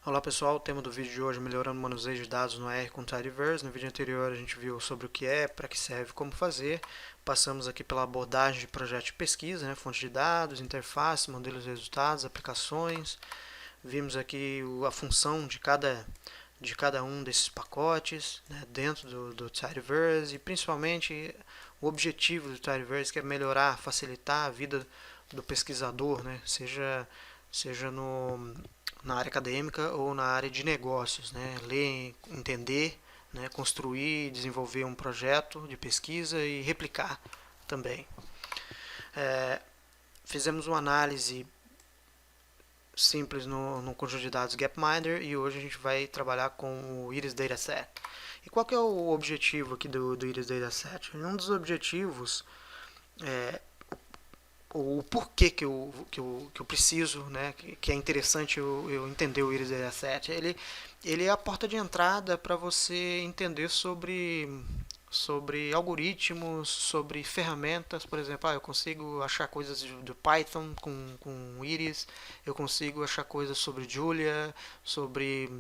Olá pessoal, o tema do vídeo de hoje é melhorando o manuseio de dados no R com Tidyverse. No vídeo anterior a gente viu sobre o que é, para que serve, como fazer. Passamos aqui pela abordagem de projeto de pesquisa, fonte de dados, interface, modelos de resultados, aplicações. Vimos aqui a função de cada um desses pacotes dentro do Tidyverse e principalmente o objetivo do Tidyverse, que é melhorar, facilitar a vida do pesquisador, seja na área acadêmica ou na área de negócios, ler, entender, construir, desenvolver um projeto de pesquisa e replicar também. Fizemos uma análise simples no conjunto de dados Gapminder e hoje a gente vai trabalhar com o Iris Dataset. E qual que é o objetivo aqui do Iris Dataset? Um dos objetivos é o porquê que eu preciso, que é interessante eu entender o Iris Dataset. Ele é a porta de entrada para você entender sobre algoritmos, sobre ferramentas. Por exemplo, eu consigo achar coisas do Python com Iris, eu consigo achar coisas sobre Julia, sobre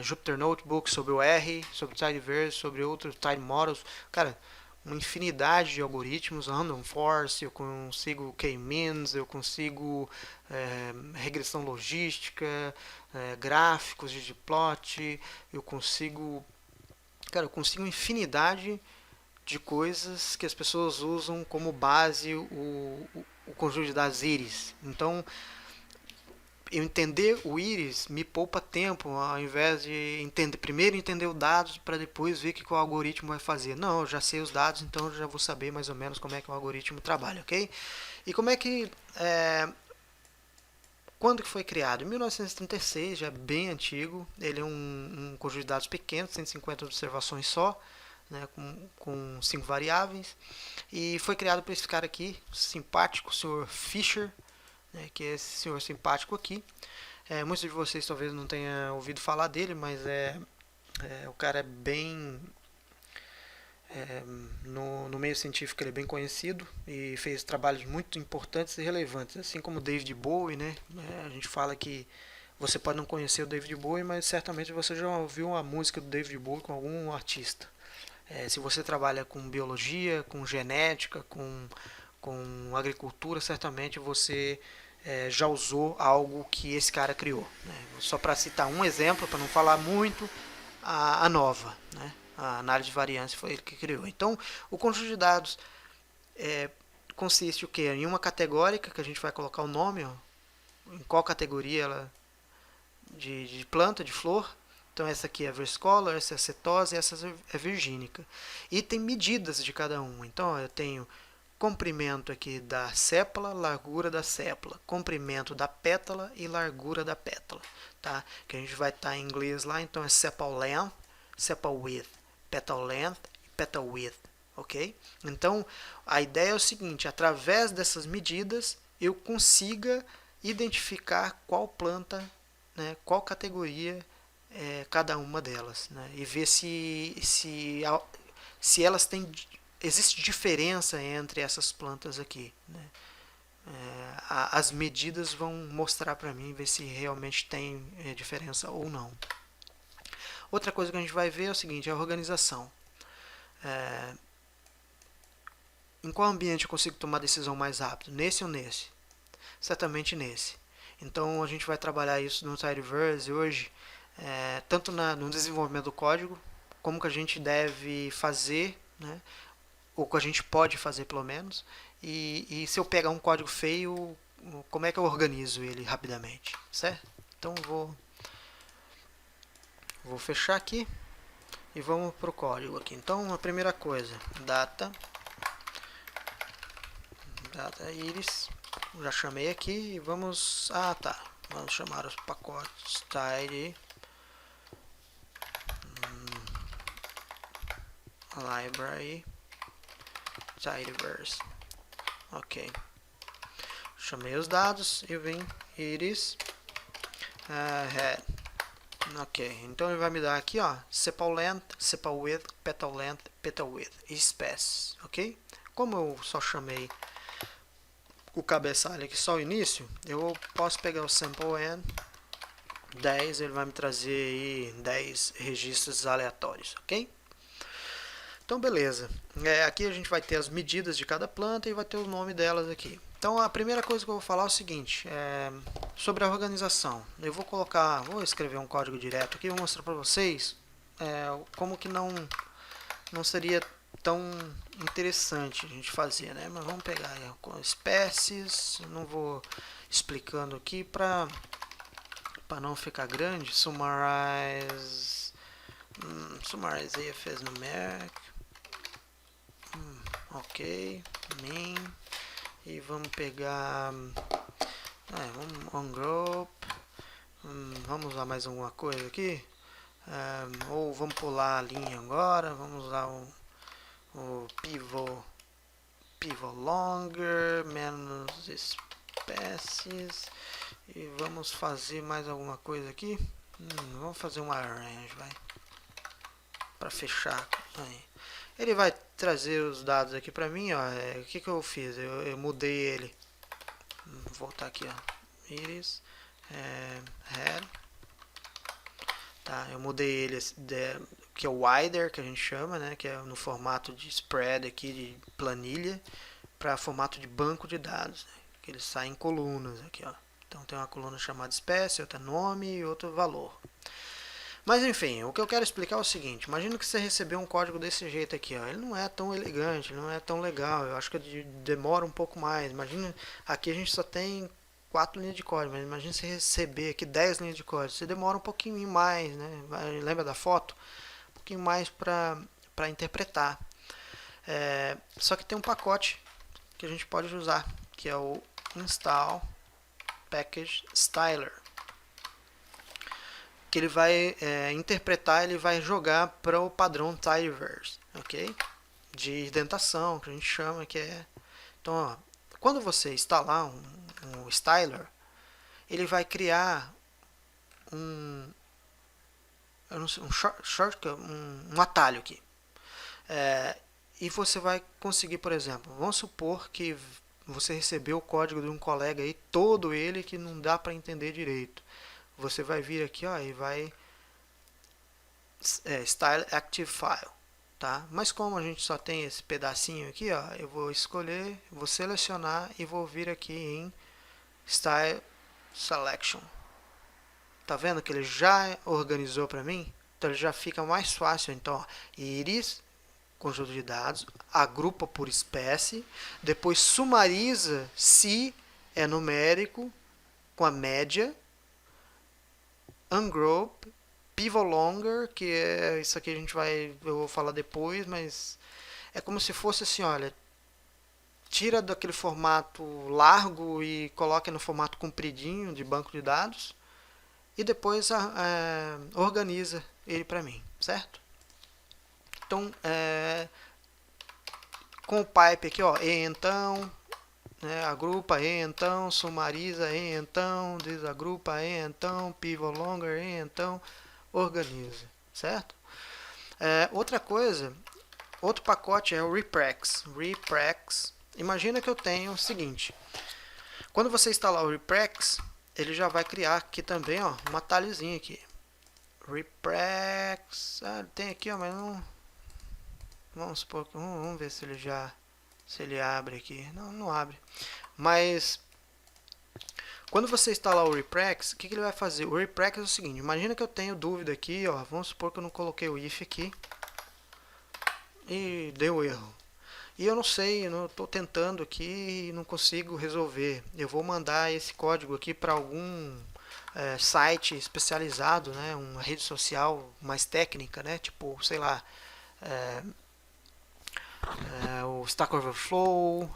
Jupyter Notebook, sobre o R, sobre Tidyverse, sobre outros Tidy Models. Cara, uma infinidade de algoritmos, random forest, eu consigo k-means, eu consigo regressão logística, gráficos de ggplot, eu consigo uma infinidade de coisas que as pessoas usam como base o conjunto de dados Iris. Então, eu entender o Iris me poupa tempo, ao invés de primeiro entender os dados para depois ver o que o algoritmo vai fazer. Não, eu já sei os dados, então eu já vou saber mais ou menos como é que o algoritmo trabalha, ok? E como é que quando que foi criado? Em 1936, já é bem antigo. Ele é um conjunto de dados pequeno, 150 observações só, com 5 variáveis. E foi criado por esse cara aqui, simpático, o Sr. Fisher, que é esse senhor simpático aqui. Muitos de vocês talvez não tenham ouvido falar dele, mas o cara é bem no meio científico ele é bem conhecido e fez trabalhos muito importantes e relevantes, assim como David Bowie, a gente fala que você pode não conhecer o David Bowie, mas certamente você já ouviu uma música do David Bowie com algum artista. Se você trabalha com biologia, com genética, com agricultura, certamente você já usou algo que esse cara criou. Só para citar um exemplo, para não falar muito, a nova, a análise de variância foi ele que criou. Então, o conjunto de dados consiste o quê? Em uma categórica, que a gente vai colocar o nome, em qual categoria ela de planta, de flor. Então essa aqui é versicolor, essa é cetose, essa é virgínica. E tem medidas de cada um. Então eu tenho comprimento aqui da sépala, largura da sépala, comprimento da pétala e largura da pétala, tá? Que a gente vai estar em inglês lá, então é sepal length, sepal width, petal length e petal width, ok? Então a ideia é o seguinte: através dessas medidas eu consiga identificar qual planta, qual categoria cada uma delas, e ver se elas têm existe diferença entre essas plantas aqui. As medidas vão mostrar para mim ver se realmente tem diferença ou não. Outra coisa que a gente vai ver é o seguinte: a organização. Em qual ambiente eu consigo tomar decisão mais rápido? Nesse ou nesse? Certamente nesse. Então a gente vai trabalhar isso no Tidyverse hoje, tanto no desenvolvimento do código, como que a gente deve fazer, ou que a gente pode fazer pelo menos, e se eu pegar um código feio, como é que eu organizo ele rapidamente, certo? Então vou fechar aqui e vamos para o código aqui. Então a primeira coisa, data iris, já chamei aqui e vamos, vamos chamar os pacotes tidy library tidyverse. Ok, chamei os dados e vim iris head. Ok, então ele vai me dar aqui, sepal length, sepal width, petal length, petal width e spec, ok? Como eu só chamei o cabeçalho aqui só o início, eu posso pegar o sample n 10, ele vai me trazer aí 10 registros aleatórios, ok? Então, beleza. Aqui a gente vai ter as medidas de cada planta e vai ter o nome delas aqui. Então, a primeira coisa que eu vou falar é o seguinte, sobre a organização. Eu vou escrever um código direto aqui, vou mostrar para vocês como que não seria tão interessante a gente fazer, né? Mas vamos pegar com espécies, não vou explicando aqui para não ficar grande. Summarize AFS numeric, ok, min, e vamos pegar vamos ongroup, vamos usar mais alguma coisa aqui, ou vamos pular a linha agora, vamos usar o pivot longer, menos espécies, e vamos fazer mais alguma coisa aqui, vamos fazer uma arrange, vai, para fechar aí. Ele vai trazer os dados aqui para mim, ó. O que eu fiz? Eu mudei ele. Vou voltar aqui, ó. Iris, head. Tá, eu mudei ele que é o wider, que a gente chama, né? Que é no formato de spread aqui, de planilha, para formato de banco de dados, né, que ele sai em colunas aqui, ó. Então tem uma coluna chamada espécie, outra nome e outro valor. Mas enfim, o que eu quero explicar é o seguinte, imagina que você recebeu um código desse jeito aqui, ó. Ele não é tão elegante, não é tão legal, eu acho que demora um pouco mais. Imagina, aqui a gente só tem 4 linhas de código, mas imagina você receber aqui 10 linhas de código, você demora um pouquinho mais, né? Lembra da foto? Um pouquinho mais para interpretar. Só que tem um pacote que a gente pode usar, que é o install package styler, que ele vai interpretar, ele vai jogar para o padrão tidyverse, ok? De indentação, que a gente chama, que é... Então, ó, quando você instalar um styler, ele vai criar um shortcut, um atalho aqui. E você vai conseguir, por exemplo, vamos supor que você recebeu o código de um colega aí, todo ele que não dá para entender direito. Você vai vir aqui, ó, e vai style active file, tá? Mas como a gente só tem esse pedacinho aqui, ó, eu vou escolher, vou selecionar e vou vir aqui em style selection. Tá vendo que ele já organizou para mim? Então ele já fica mais fácil. Então, ó, iris, conjunto de dados, agrupa por espécie, depois sumariza se é numérico com a média, ungroup, pivot longer, que é isso aqui eu vou falar depois, mas é como se fosse assim, olha, tira daquele formato largo e coloca no formato compridinho de banco de dados e depois organiza ele para mim, certo? Então, com o pipe aqui, ó, e então, né, agrupa, e então, sumariza, e então, desagrupa, e então, pivot longer, e então, organiza, certo? Outra coisa, outro pacote é o reprex. Imagina que eu tenho o seguinte, quando você instalar o reprex, ele já vai criar aqui também, ó, um atalhozinho aqui. Reprex, tem aqui, ó, mas não... Vamos supor que vamos ver se ele abre aqui. Não abre. Mas quando você instalar o reprex, o que ele vai fazer? O reprex é o seguinte, imagina que eu tenho dúvida aqui, ó, vamos supor que eu não coloquei o if aqui e deu erro. E eu não sei, eu estou tentando aqui e não consigo resolver. Eu vou mandar esse código aqui para algum site especializado, né, uma rede social mais técnica, né, tipo, sei lá, o Stack Overflow,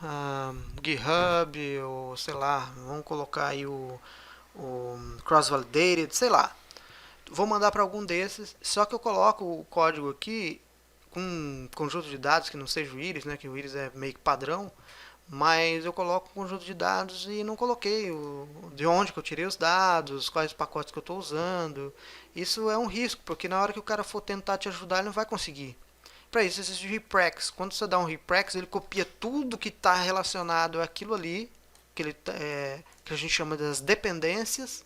GitHub, ou sei lá, vamos colocar aí o Cross Validated, sei lá. Vou mandar para algum desses, só que eu coloco o código aqui com um conjunto de dados que não seja o Iris, né, que o Iris é meio que padrão, mas eu coloco um conjunto de dados e não coloquei de onde que eu tirei os dados, quais pacotes que eu estou usando. Isso é um risco, porque na hora que o cara for tentar te ajudar, ele não vai conseguir. Para isso existe o reprex. Quando você dá um reprex, ele copia tudo que está relacionado àquilo ali, que a gente chama das dependências,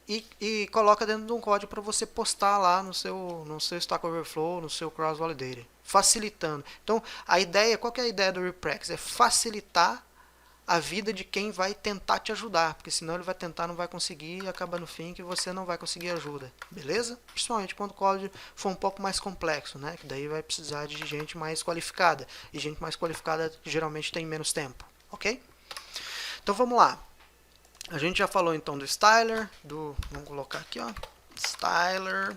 e coloca dentro de um código para você postar lá no seu Stack Overflow, no seu Cross Validator, facilitando. Então, a ideia, qual que é a ideia do Reprex? É facilitar a vida de quem vai tentar te ajudar, porque senão ele vai tentar, não vai conseguir e acaba no fim que você não vai conseguir ajuda, beleza? Principalmente quando o código for um pouco mais complexo, né? Que daí vai precisar de gente mais qualificada, e gente mais qualificada geralmente tem menos tempo, ok? Então vamos lá. A gente já falou então do styler, vamos colocar aqui, ó, styler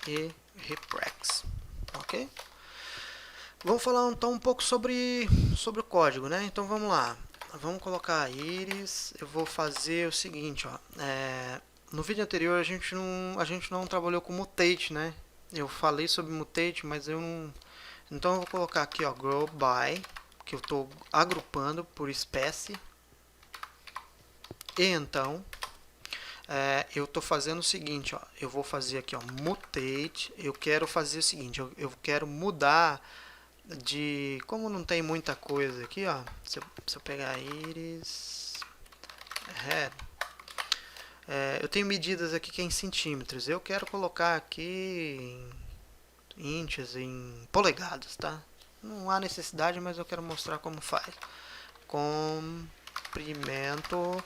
e reprex, ok? Vamos falar então um pouco sobre o código, né? Então vamos lá. Vamos colocar a iris. Eu vou fazer o seguinte, ó. No vídeo anterior a gente não trabalhou com mutate, né? Eu falei sobre mutate, mas eu não. Então eu vou colocar aqui, ó, group by, que eu estou agrupando por espécie. E então eu estou fazendo o seguinte, ó. Eu vou fazer aqui, ó, mutate. Eu quero fazer o seguinte, eu quero mudar de, como não tem muita coisa aqui, ó, se eu pegar iris head, eu tenho medidas aqui que é em centímetros, eu quero colocar aqui em inches, em polegadas, tá? Não há necessidade, mas eu quero mostrar como faz. Comprimento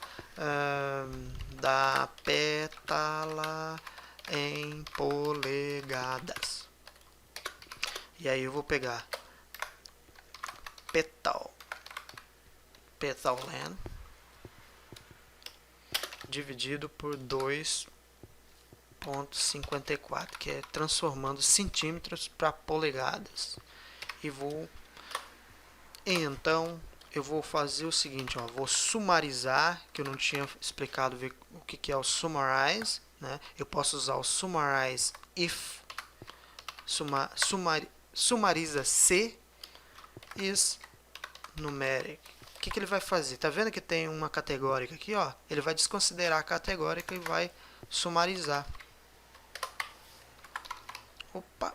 da pétala em polegadas. E aí eu vou pegar petal length dividido por 2,54, que é transformando centímetros para polegadas. Então eu vou fazer o seguinte, ó, vou sumarizar, que eu não tinha explicado o que é o summarize, né? Eu posso usar o summarize if sumariza C is numeric. O que ele vai fazer? Tá vendo que tem uma categórica aqui, ó? Ele vai desconsiderar a categórica e vai sumarizar. Opa!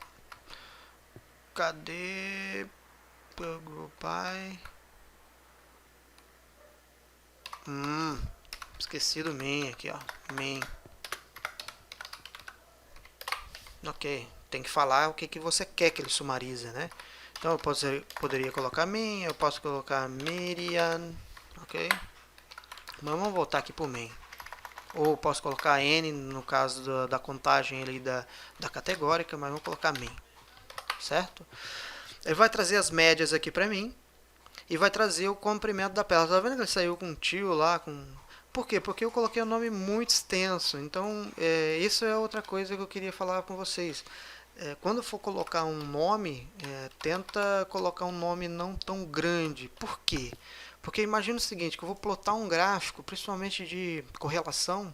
Cadê? Group by. Esqueci do main aqui, ó. Main. Ok. Tem que falar o que você quer que ele sumarize, né? Então eu poderia colocar main, eu posso colocar median, ok? Mas vamos voltar aqui para o main. Ou posso colocar n no caso da contagem ali da categórica, mas vamos colocar main, certo? Ele vai trazer as médias aqui para mim e vai trazer o comprimento da pétala. Tá vendo que ele saiu com um tio lá? Por quê? Porque eu coloquei um nome muito extenso. Então, isso é outra coisa que eu queria falar com vocês. Quando for colocar um nome, tenta colocar um nome não tão grande. Por quê? Porque imagina o seguinte, que eu vou plotar um gráfico, principalmente de correlação,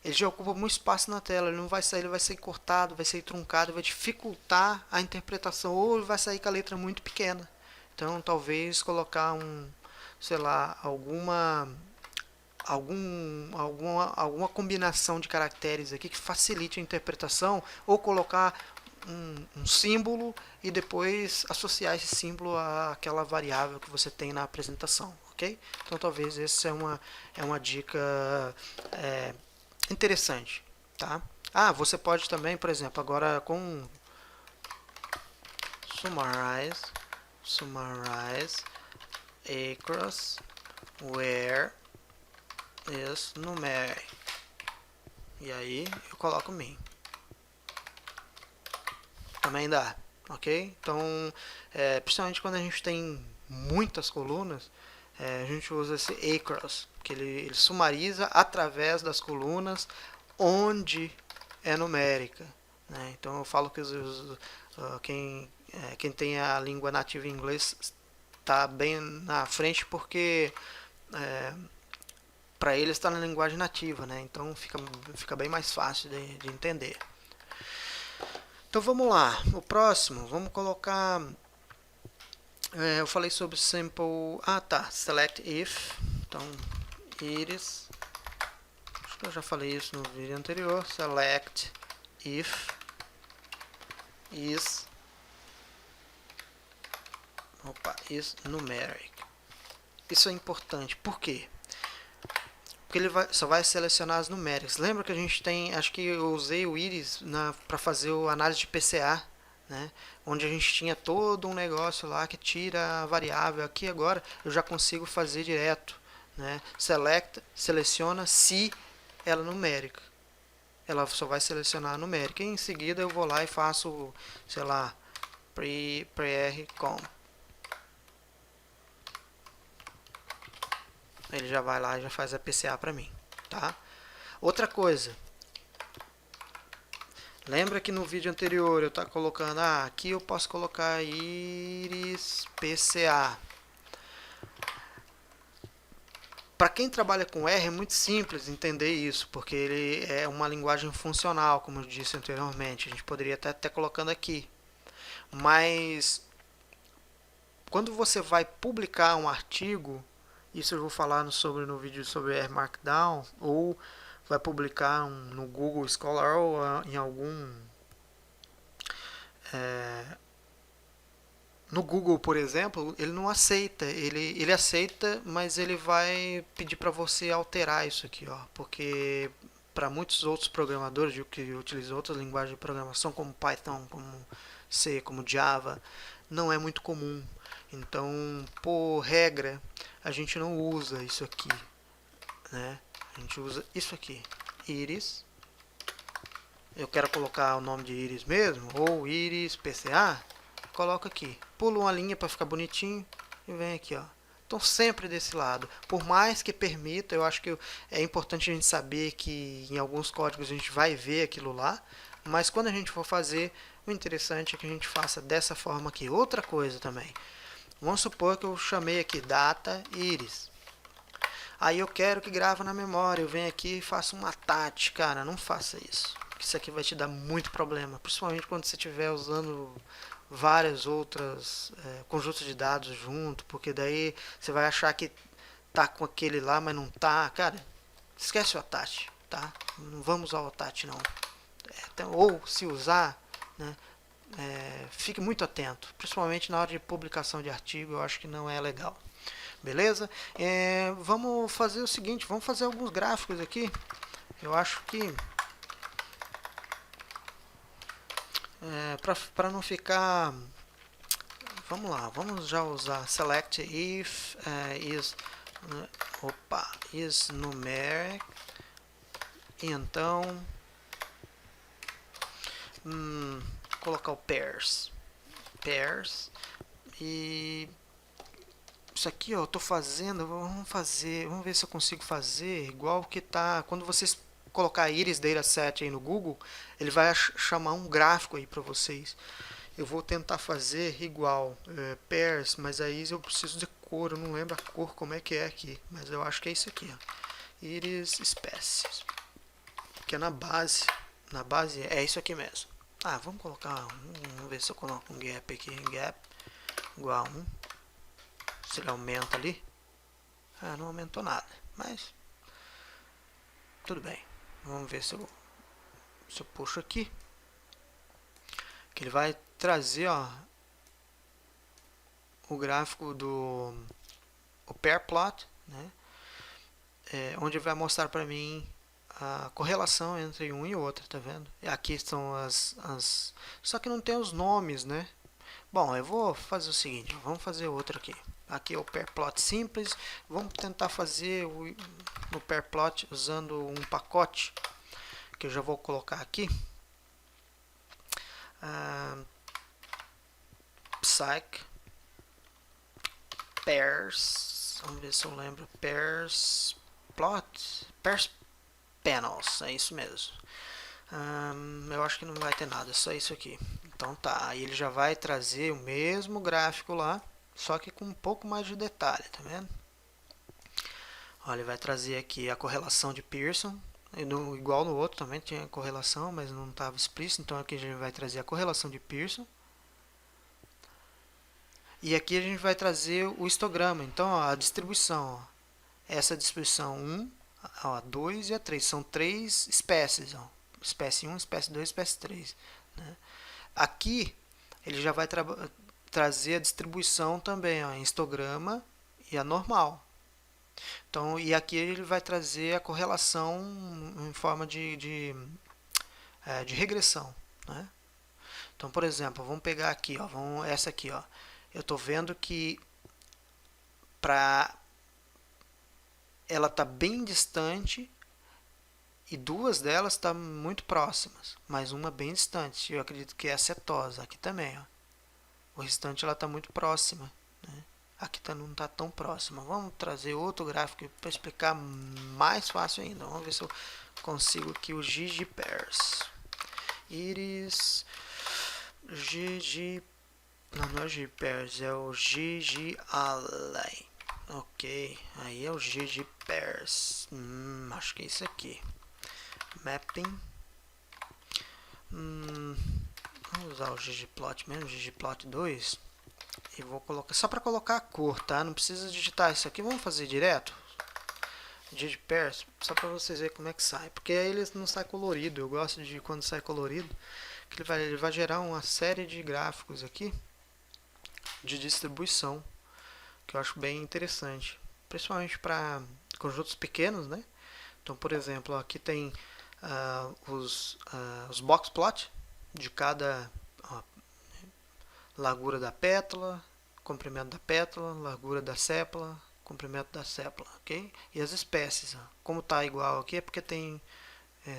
ele já ocupa muito espaço na tela, ele não vai sair, ele vai ser cortado, vai ser truncado, vai dificultar a interpretação, ou ele vai sair com a letra muito pequena. Então, talvez colocar sei lá, alguma combinação de caracteres aqui que facilite a interpretação, ou colocar um símbolo e depois associar esse símbolo àquela variável que você tem na apresentação, ok? Então talvez essa é uma dica interessante, tá? Você pode também, por exemplo, agora com summarize across where is numeric. E aí eu coloco min. Também dá, ok? Então, principalmente quando a gente tem muitas colunas, a gente usa esse across, que ele sumariza através das colunas onde é numérica, né? Então eu falo que quem tem a língua nativa em inglês está bem na frente, porque para eles está na linguagem nativa, né? Então fica bem mais fácil de entender. Então vamos lá, o próximo, vamos colocar, eu falei sobre simple, select if, então iris, acho que eu já falei isso no vídeo anterior, select if is numeric. Isso é importante, por quê? porque ele só vai selecionar as numéricas. Lembra que a gente tem, acho que eu usei o Iris para fazer a análise de PCA, né? Onde a gente tinha todo um negócio lá que tira a variável. Aqui agora eu já consigo fazer direto, né? Seleciona se ela é numérica. Ela só vai selecionar a numérica. E em seguida eu vou lá e faço, sei lá, pre-r com. Ele já vai lá e já faz a PCA para mim, tá? Outra coisa, lembra que no vídeo anterior eu estava colocando, aqui eu posso colocar Iris PCA. Para quem trabalha com R é muito simples entender isso, porque ele é uma linguagem funcional, como eu disse anteriormente. A gente poderia até colocando aqui. Mas quando você vai publicar um artigo, isso eu vou falar no vídeo sobre R Markdown, ou vai publicar no Google Scholar ou em algum no Google, por exemplo, ele não aceita, ele aceita, mas ele vai pedir para você alterar isso aqui, ó, porque para muitos outros programadores que utilizam outras linguagens de programação como Python, como C, como Java, não é muito comum. Então, por regra, a gente não usa isso aqui, né? A gente usa isso aqui, Iris. Eu quero colocar o nome de Iris mesmo, ou Iris PCA, coloco aqui. Pulo uma linha para ficar bonitinho e vem aqui, ó. Então sempre desse lado. Por mais que permita, eu acho que é importante a gente saber que em alguns códigos a gente vai ver aquilo lá, mas quando a gente for fazer, o interessante é que a gente faça dessa forma aqui. Outra coisa também. Vamos supor que eu chamei aqui data iris. Aí eu quero que grava na memória, eu venho aqui e faço uma TAT. Cara, não faça isso. Isso aqui vai te dar muito problema, principalmente quando você estiver usando várias outras conjuntos de dados junto, porque daí você vai achar que tá com aquele lá, mas não tá. Cara, esquece o ATAT, tá? Não vamos usar o ATAT não. Então, ou se usar, né, fique muito atento, principalmente na hora de publicação de artigo, eu acho que não é legal. Beleza? Vamos fazer o seguinte, vamos fazer alguns gráficos aqui. Eu acho que para não ficar, vamos lá, vamos já usar select if is numeric, e então colocar o pairs e isso aqui, ó, eu tô fazendo, vamos ver se eu consigo fazer igual que tá quando vocês colocar Iris Dataset aí no Google, ele vai chamar um gráfico aí para vocês. Eu vou tentar fazer igual pairs, mas aí eu preciso de cor, eu não lembro a cor como é que é aqui, mas eu acho que é isso aqui, ó. Iris Species, que é na base é isso aqui mesmo. Vamos colocar, vamos ver se eu coloco um gap aqui, gap igual a 1, se ele aumenta ali. Não aumentou nada, mas tudo bem. Vamos ver se eu puxo aqui, que ele vai trazer, ó, o gráfico do pair plot, né? Onde vai mostrar para mim a correlação entre um e outro, tá vendo? E aqui estão as só que não tem os nomes, né? Bom, eu vou fazer o seguinte, vamos fazer outro aqui. Aqui é o pair plot simples. Vamos tentar fazer no pair plot usando um pacote que eu já vou colocar aqui. Psych pairs, vamos ver se eu lembro, pairs plot, pairs panels, é isso mesmo. Eu acho que não vai ter nada, é só isso aqui. Então tá, aí ele já vai trazer o mesmo gráfico lá, só que com um pouco mais de detalhe, tá vendo? Olha, ele vai trazer aqui a correlação de Pearson, igual no outro também tinha correlação, mas não estava explícito, então aqui a gente vai trazer a correlação de Pearson. E aqui a gente vai trazer o histograma, então ó, a distribuição, ó. Essa distribuição 1, a 2 e a 3, são três espécies, ó. Espécie 1, espécie 2, espécie 3, né? Aqui ele já vai trazer a distribuição também, ó, em histograma e a normal. Então, e aqui ele vai trazer a correlação em forma de regressão, né? Então, por exemplo, vamos pegar aqui, ó, essa aqui, ó. Eu estou vendo que para ela está bem distante e duas delas estão muito próximas, mas uma bem distante. Eu acredito que é a setosa, aqui também, ó. O restante ela está muito próxima, né? Aqui não está tão próxima. Vamos trazer outro gráfico para explicar mais fácil ainda. Vamos ver se eu consigo aqui o ggpairs. Iris não é ggpairs, é o ggalley. Ok, aí é o ggpairs. Acho que é isso aqui. Mapping. Vou usar o ggplot mesmo, ggplot2. E vou colocar, só para colocar a cor, tá? Não precisa digitar isso aqui, vamos fazer direto. ggpairs, só para vocês verem como é que sai. Porque aí ele não sai colorido, eu gosto de quando sai colorido. Que ele vai gerar uma série de gráficos aqui de distribuição, que eu acho bem interessante. Principalmente para conjuntos pequenos, né? Então, por exemplo, aqui tem os box plot de cada largura da pétala, comprimento da pétala, largura da sépala, comprimento da sépala, ok? E as espécies, ó. Como está igual aqui é porque tem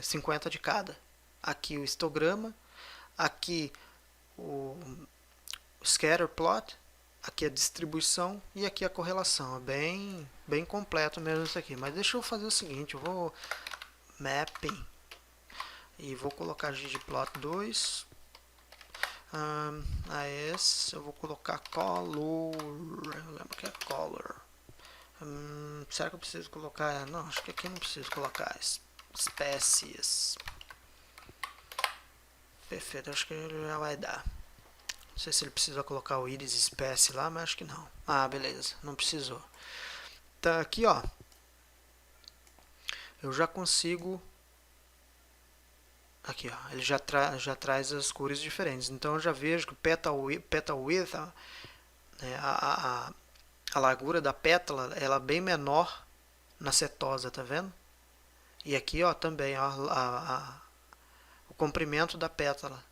50 de cada. Aqui o histograma, aqui o scatter plot, aqui a distribuição e aqui a correlação. É bem completo mesmo isso aqui. Mas deixa eu fazer o seguinte, eu vou mapping e vou colocar ggplot2. Esse eu vou colocar color. Eu lembro que é color. Será que eu preciso colocar? Não, acho que aqui não preciso colocar espécies. Perfeito, acho que ele já vai dar. Não sei se ele precisa colocar o íris espécie lá, mas acho que não. Ah, beleza, não precisou. Tá aqui, ó. Eu já consigo. Aqui, ó, ele já traz as cores diferentes. Então eu já vejo que o petal width, né, a largura da pétala, ela é bem menor na setosa, tá vendo? E aqui, ó, também, ó, o comprimento da pétala.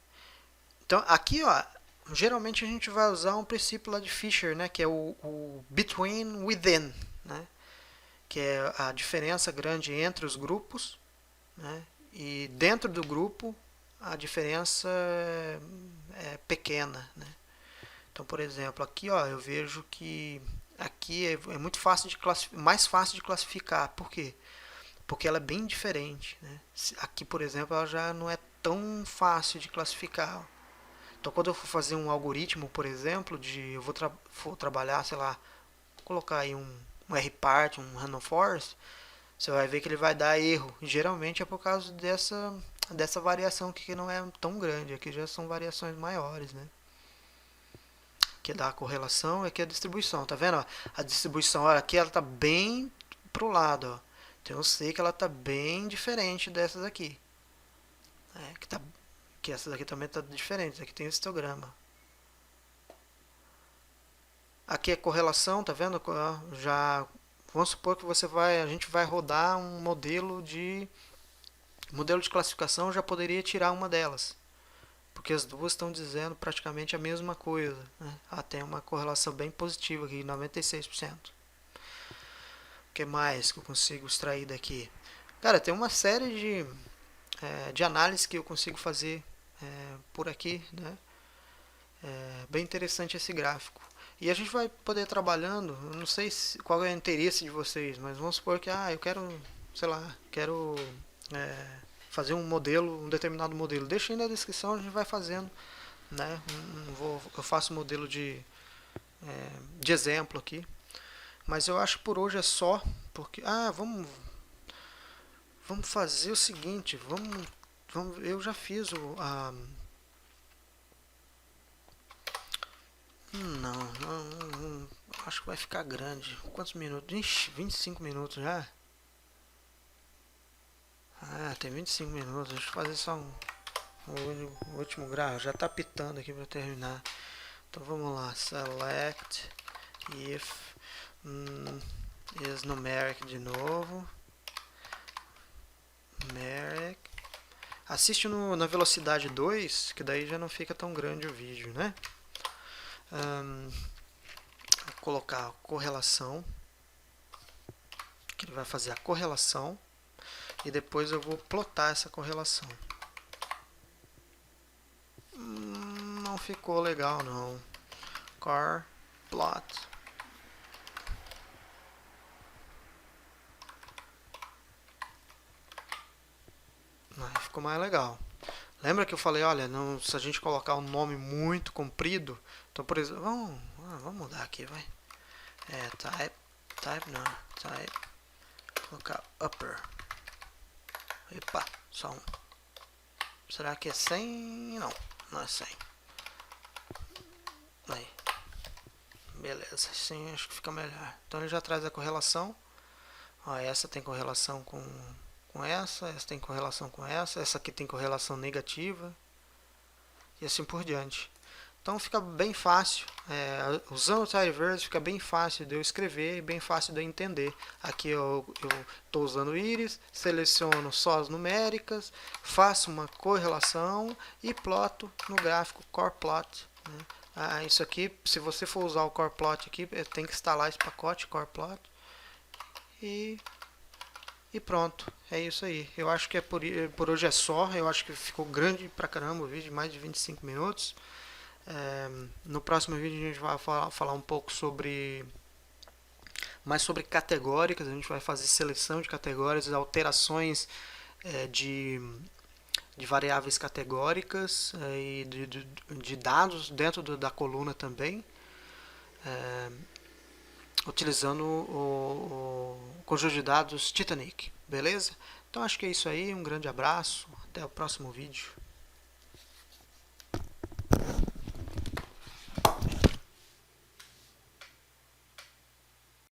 Então aqui, ó, geralmente a gente vai usar um princípio lá de Fisher, né, que é o between within, né, que é a diferença grande entre os grupos, né, e dentro do grupo a diferença é pequena, né? Então, por exemplo, aqui, ó, eu vejo que aqui é muito fácil de mais fácil de classificar. Por quê? Porque ela é bem diferente, né? Aqui, por exemplo, ela já não é tão fácil de classificar. Então, quando eu for fazer um algoritmo, por exemplo, eu vou trabalhar, sei lá, colocar aí um rpart, um random forest, você vai ver que ele vai dar erro. E geralmente é por causa dessa variação aqui que não é tão grande. Aqui já são variações maiores, né? Que dá a correlação e aqui a distribuição. Tá vendo? Ó? A distribuição, olha, aqui ela tá bem pro lado. Ó. Então eu sei que ela tá bem diferente dessas aqui. Que essas aqui também tá diferente. Aqui tem o histograma. Aqui é correlação, tá vendo? Já vamos supor que a gente vai rodar um modelo de classificação, já poderia tirar uma delas, porque as duas estão dizendo praticamente a mesma coisa, né? Tem uma correlação bem positiva aqui, 96%. O que mais que eu consigo extrair daqui? Cara, tem uma série de análises que eu consigo fazer por aqui, né? Bem interessante esse gráfico. E a gente vai poder trabalhando, eu não sei qual é o interesse de vocês, mas vamos supor que eu quero, sei lá, fazer um determinado modelo. Deixa aí na descrição, a gente vai fazendo, né? Eu faço um modelo de exemplo aqui, mas eu acho que por hoje é só, porque vamos fazer o seguinte, eu já fiz não, acho que vai ficar grande. Quantos minutos? Ixi, 25 minutos já. Tem 25 minutos. Deixa eu fazer só o último gráfico. Já está pitando aqui para terminar. Então vamos lá. Select if Isnumeric de novo. Numeric. Assiste na velocidade 2, que daí já não fica tão grande o vídeo, né? Vou colocar a correlação, que ele vai fazer a correlação, e depois eu vou plotar essa correlação. Não ficou legal não. Car plot. Aí ficou mais legal. Lembra que eu falei, olha, não, se a gente colocar um nome muito comprido, então por exemplo, vamos mudar aqui, vai. Type não, type, colocar upper. Epa, só um. Será que é 100? Não, não é 100. Aí. Beleza, sim, acho que fica melhor. Então ele já traz a correlação. Ó, essa tem correlação com essa tem correlação com essa aqui tem correlação negativa, e assim por diante. Então fica bem fácil, usando o Tidyverse fica bem fácil de eu escrever e bem fácil de eu entender. Aqui eu estou usando o íris, seleciono só as numéricas, faço uma correlação e ploto no gráfico Core Plot, né? Isso aqui, se você for usar o Core Plot aqui, tem que instalar esse pacote Core Plot e pronto, é isso aí. Eu acho que por hoje é só. Eu acho que ficou grande pra caramba o vídeo, mais de 25 minutos. No próximo vídeo a gente vai falar um pouco mais sobre categóricas. A gente vai fazer seleção de categórias, alterações de variáveis categóricas e de dados dentro da coluna também, utilizando o conjunto de dados Titanic, beleza? Então acho que é isso aí, um grande abraço, até o próximo vídeo.